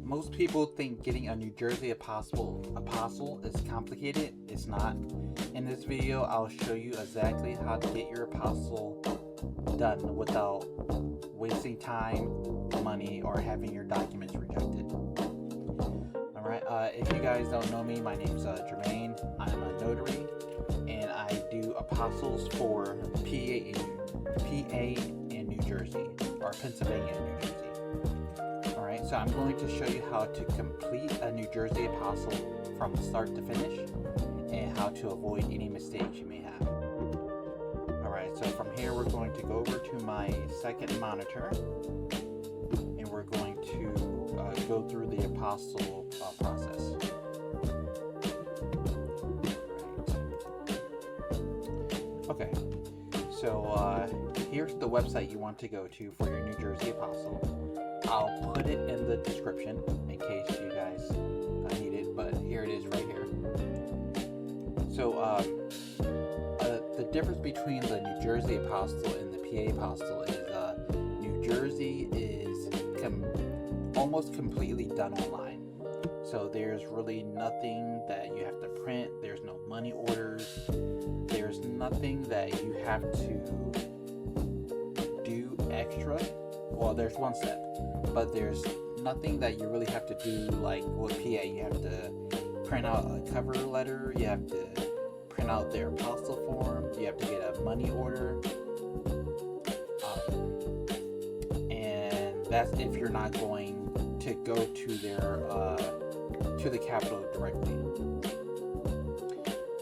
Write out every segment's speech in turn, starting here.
most people think getting a New Jersey apostille is complicated. It's not. In this video, I'll show you exactly how to get your apostille done without wasting time, money, or having your documents rejected. Alright, if you guys don't know me, my name's Jermaine. I'm a notary, and I do apostilles for PA and New Jersey, or Pennsylvania and New Jersey. Alright, so I'm going to show you how to complete a New Jersey apostille from start to finish, and how to avoid any mistakes you may have. Alright, so from here we're going to go over to my second monitor, and we're going to go through the apostille process. Right. Okay, so here's the website you want to go to for your New Jersey apostille. I'll put it in the description in case you guys need it, but here it is right here. So the difference between the New Jersey apostille and the PA apostille is New Jersey is almost completely done online. So there's really nothing that you have to print. There's no money orders. There's nothing that you have to do extra. Well, there's one step, but there's nothing that you really have to do like with PA. You have to print out a cover letter. You have to print out their apostille form. You have to get a money order. And that's if you're not going to go to their to the Capitol directly.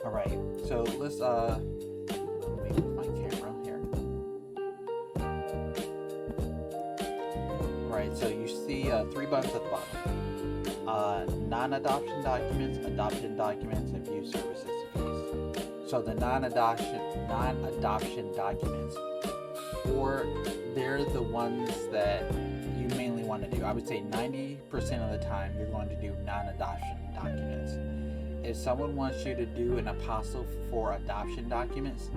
All right, so let's let me move my camera here. All right, so you see 3 buttons at the bottom: non-adoption documents, adoption documents, and view services and fees. So the non-adoption documents, or they're the ones that you mainly want to do. I would say 90% of the time you're going to do non-adoption documents. If someone wants you to do an apostille for adoption documents,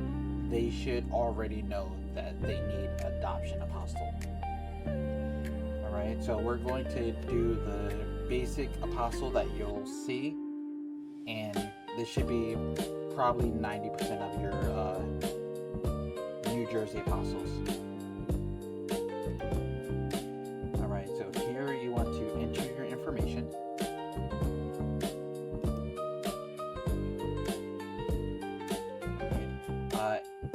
they should already know that they need adoption apostille. Alright, so we're going to do the basic apostille that you'll see, and this should be probably 90% of your New Jersey apostils. Alright, so here you want to enter your information.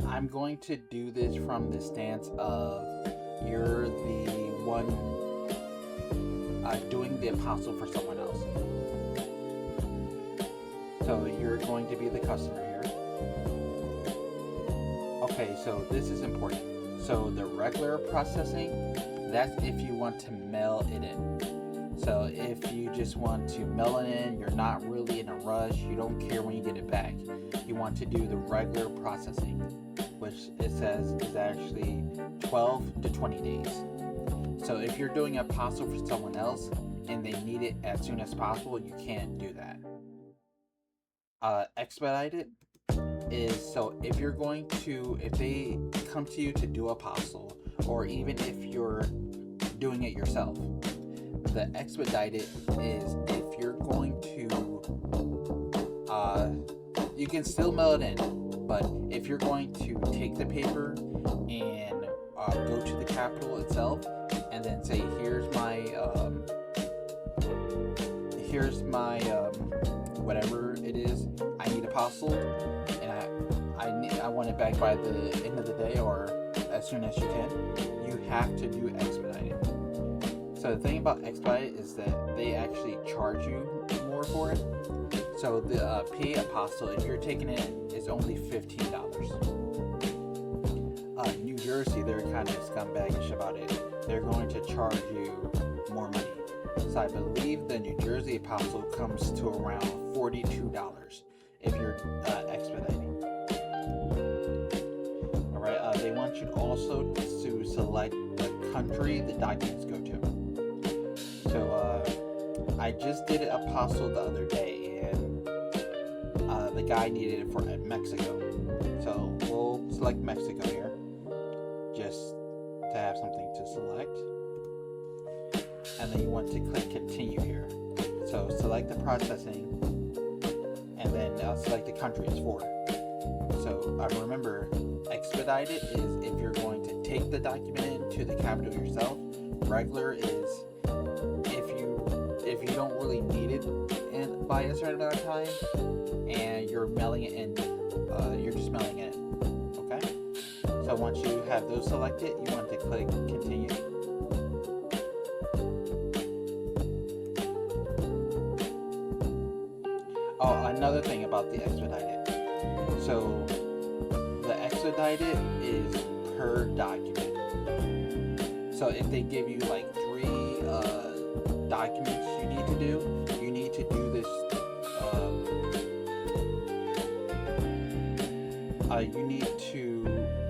I'm going to do this from the stance of you're the one doing the apostille for someone else. So you're going to be the customer here. Okay, so this is important. So the regular processing, that's if you want to mail it in. So if you just want to mail it in, you're not really in a rush, you don't care when you get it back. You want to do the regular processing, which it says is actually 12 to 20 days. So if you're doing an apostille for someone else and they need it as soon as possible, you can't do that. Expedited is, so if they come to you to do apostille, or even if you're doing it yourself, the expedited is if you're going to, you can still mail it in, but if you're going to take the paper and go to the Capitol itself and then say, here's my whatever it is, I need apostille, and I want it back by the end of the day or as soon as you can, you have to do expedited. So the thing about expedited is that they actually charge you more for it. So the PA apostille, if you're taking it, is only $15. New Jersey, they're kind of scumbaggish about it. They're going to charge you more money. So I believe the New Jersey apostille comes to around $42 if you're expediting. Alright, they want you also to select the country the documents go to. So I just did an apostille the other day, and the guy needed it for Mexico. So we'll select Mexico here, just to have something to select. and then you want to click continue here. So select the processing, and then select the country it's for. So remember, expedited is if you're going to take the document into the capital yourself. Regular is if you don't really need it by a certain amount of time, and you're mailing it in. You're just mailing it in. Okay. So once you have those selected, you want to click continue. Oh, another thing about the expedited. So the expedited is per document. So if they give you like 3 documents you need to do this. You need to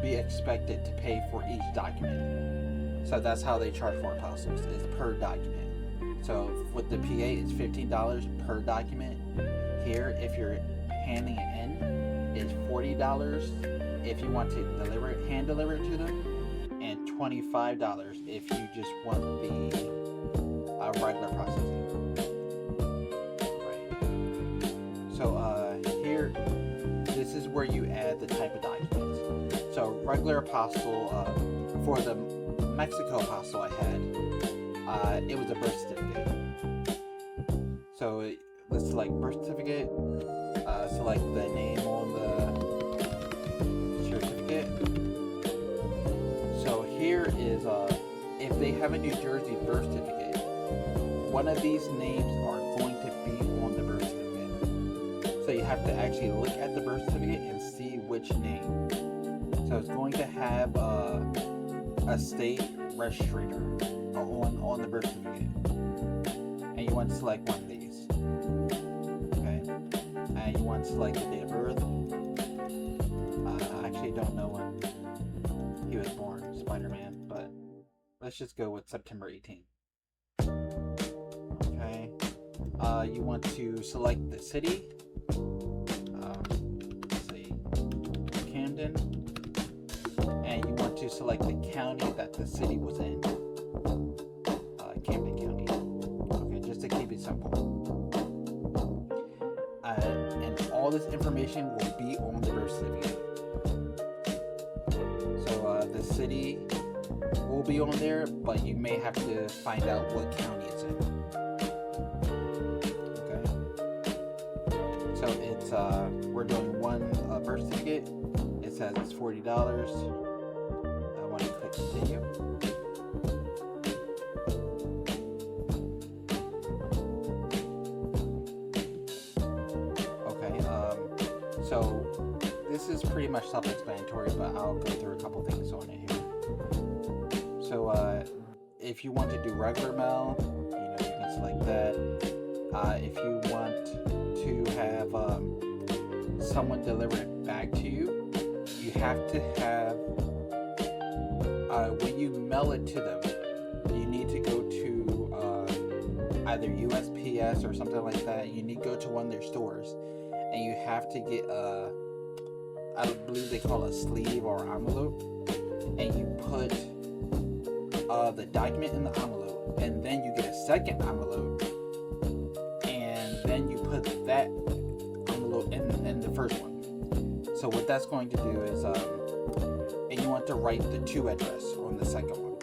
be expected to pay for each document. So that's how they charge for apostles, is per document. So with the PA, it's $15 per document. Here, if you're handing it in, it's $40 if you want to hand deliver it to them, and $25 if you just want the regular processing. Right. So here, this is where you add the type of documents. So regular apostille, for the Mexico apostille I had, it was a birth certificate. So let's select birth certificate, select the name on the certificate. So here is if they have a New Jersey birth certificate, one of these names are going to be on the birth certificate. So you have to actually look at the birth certificate and see which name. So it's going to have a state registrator on the birth certificate, and you want to select one of these. Okay, and you want to select the date of birth. I actually don't know when he was born, Spider-Man, but let's just go with September 18th. Okay, you want to select the city. Let's see, Camden, and you want to select the county that the city was in. Camden County. Okay, just to keep it simple. And all this information will be on the birth certificate. So the city will be on there, but you may have to find out what county it's in. Okay. So it's we're doing one birth certificate. It says it's $40. I want to click continue. So this is pretty much self-explanatory, but I'll go through a couple things on it here. So if you want to do regular mail, you can select that. If you want to have someone deliver it back to you, you have to have, when you mail it to them, you need to go to either USPS or something like that. You need to go to one of their stores, and you have to get I believe they call it a sleeve or envelope, and you put the document in the envelope, and then you get a second envelope, and then you put that envelope in the first one. So what that's going to do is, and you want to write the to address on the second one.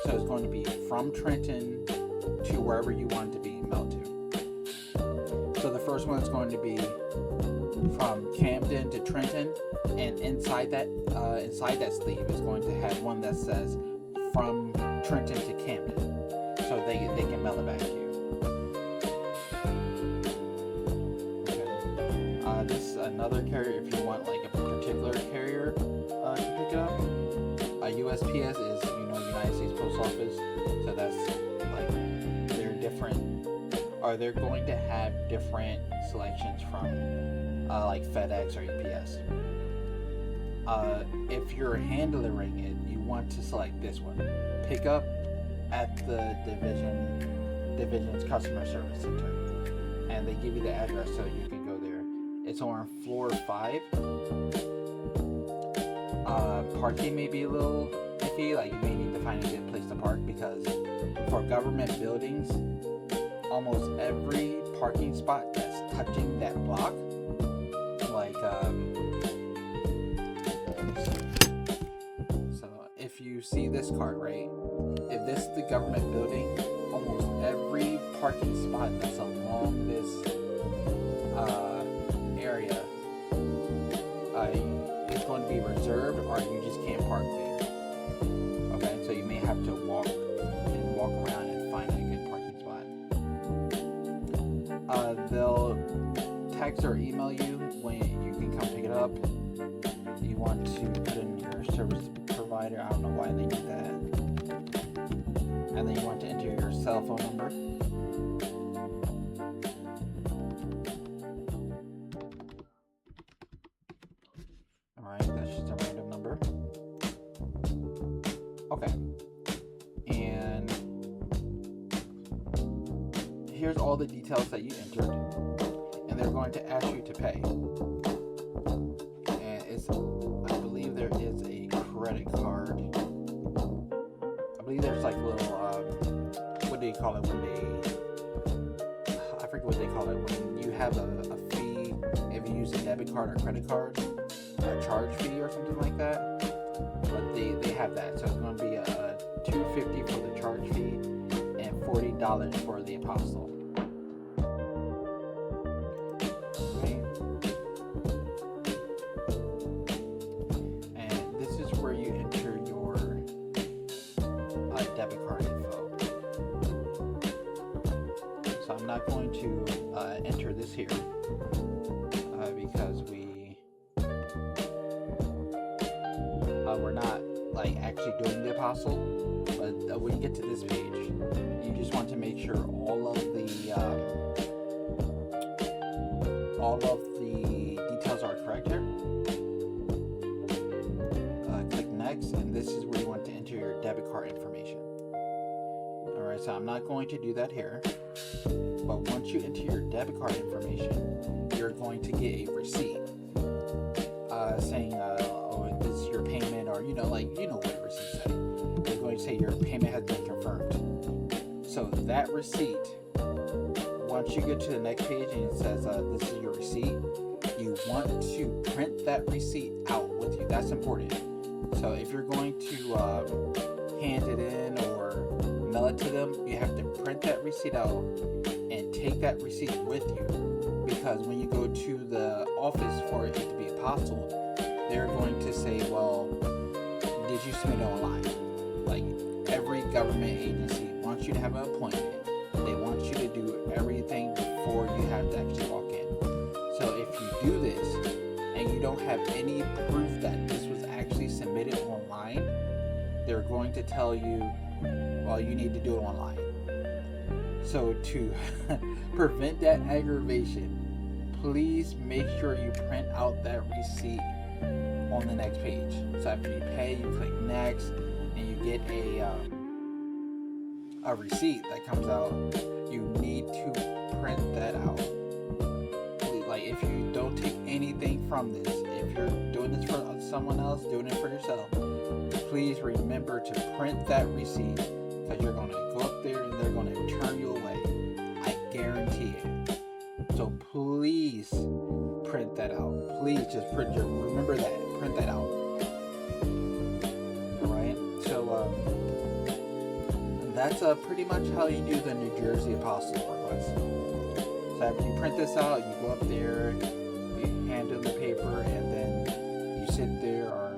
So it's going to be from Trenton to wherever you want it to be mailed to. So the first one is going to be from Camden to Trenton, and inside that sleeve is going to have one that says from Trenton to Camden, so they can mail it back to you. Okay. This is another carrier if you want like a particular carrier to pick it up. USPS is United States Post Office, so that's like they're different, or they're going to have different selections from like FedEx or UPS. If you're hand delivering it, you want to select this one. Pick up at the division's customer service center, and they give you the address so you can go there. It's on floor 5. Parking may be a little iffy risky. Like, you may need to find a good place to park, because for government buildings, almost every parking spot that's touching that block, like, so if you see this card, right? If this is the government building, almost every parking spot that's along this area is going to be reserved, or you just can't park there. Okay, so you may have to walk around and find a good parking spot. They'll text or email you when you can come pick it up. You want to put in your service provider. I don't know why they do that. And then you want to enter your cell phone number. Alright, that's just a random number. Okay. And here's all the details that you entered. And they're going to ask you to pay. And I believe there is a credit card. I believe there's like little, what do you call it when I forget what they call it, when you have a fee, if you use a debit card or credit card, a charge fee or something like that. But they have that, so it's going to be $250 for the charge fee and $40 for the apostille. Okay. And this is where you enter your debit card info. So I'm not going to enter this here because we're not like actually doing the apostille. But when you get to this page, you just want to make sure all of the details are correct here. Click next, and this is where you want to enter your debit card information. Alright, so I'm not going to do that here. But once you enter your debit card information, you're going to get a receipt saying, oh, this is your payment, or what a receipt says. They're going to say your payment has been confirmed. So that receipt, once you get to the next page and it says this is your receipt, you want to print that receipt out with you. That's important. So if you're going to hand it in or mail it to them, you have to print that receipt out and take that receipt with you, because when you go to the office for it to be apostilled, they're going to say, well, did you submit it online? Like, every government agency wants you to have an appointment. They want you to do everything before you have to actually walk in. So if you do this and you don't have any proof that this was actually submitted online, they're going to tell you, well, you need to do it online. So to prevent that aggravation, please make sure you print out that receipt on the next page. So after you pay, you click next, and you get a receipt that comes out. You need to print that out. Like, if you don't take anything from this, if you're doing this for someone else, doing it for yourself, please remember to print that receipt, because you're going to go up there and they're going to turn you away. I guarantee it. So please print that out. Please just remember that. Print that out. Alright, so that's pretty much how you do the New Jersey apostille request. So after you print this out, you go up there, you hand them the paper, and then you sit there, or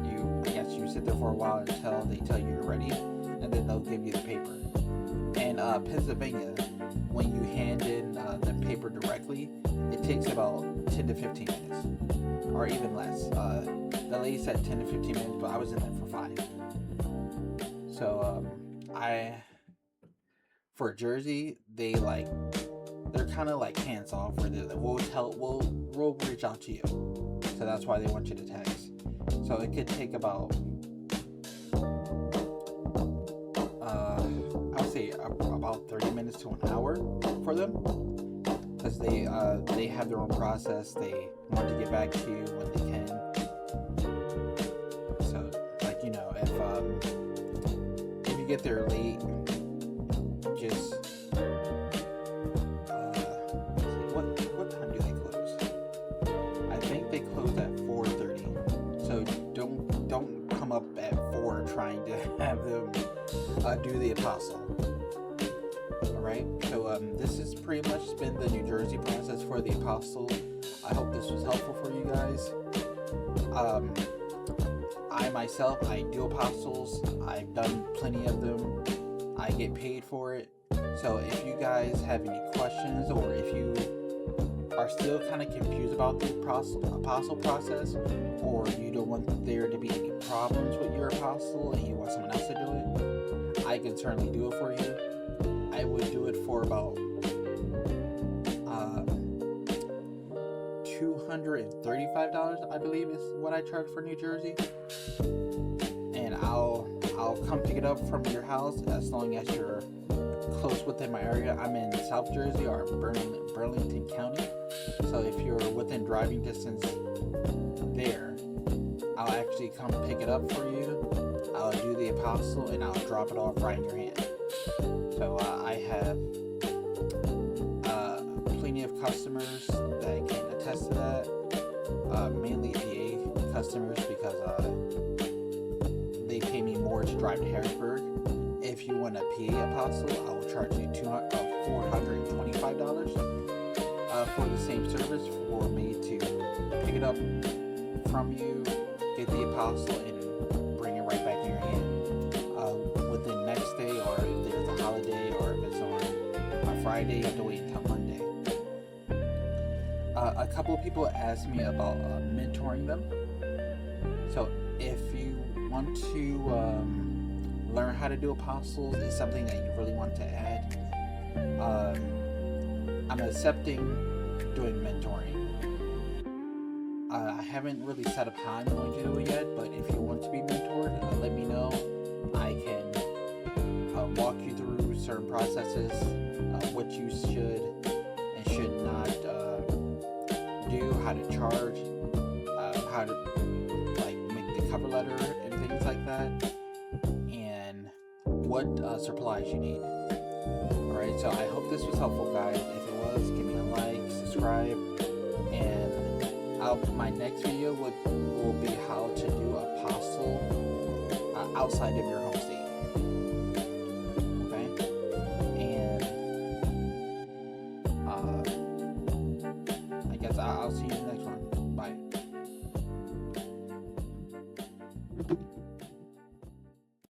you sit there for a while until they tell you you're ready, and then they'll give you the paper. In Pennsylvania, when you hand in the paper directly, it takes about 10 to 15 minutes, or even less. The lady said 10 to 15 minutes, but I was in there for 5. So for Jersey, they're kind of like hands off, where we'll reach out to you. So that's why they want you to text. So it could take about I would say about 30 minutes to an hour for them, because they have their own process. They want to get back to you when they can. So, if get there late, just what time do they close? I think they close at 4:30. So don't come up at 4 trying to have them do the apostle. All right. So this has pretty much been the New Jersey process for the apostle. I hope this was helpful for you guys. I myself, I do apostles. I've done plenty of them. I get paid for it. So if you guys have any questions, or if you are still kind of confused about the apostle process, or you don't want there to be any problems with your apostle and you want someone else to do it, I can certainly do it for you. I would do it for about $235, I believe, is what I charge for New Jersey, and I'll come pick it up from your house as long as you're close within my area. I'm in South Jersey, or Burlington County, so if you're within driving distance there, I'll actually come pick it up for you. I'll do the apostle and I'll drop it off right in your hand. So I have plenty of customers that can attest to that, mainly PA customers, because they pay me more to drive to Harrisburg. If you want a PA apostle, I will charge you $425 for the same service, for me to pick it up from you, get the apostle, and bring it right back in your hand within the next day, or if there's a holiday, or if it's on a Friday, you have to wait until Monday. A couple of people asked me about mentoring them. So if you want to learn how to do apostles, is something that you really want to add, I'm accepting doing mentoring. I haven't really set up how I'm going to do it yet, but if you want to be mentored, let me know. I can walk you through certain processes, what you should and should not do, how to charge, how to make the cover letter and things like that, and what supplies you need. Alright, so I hope this was helpful, guys. If it was, give me a like, subscribe, and my next video will be how to do apostle outside of your home state.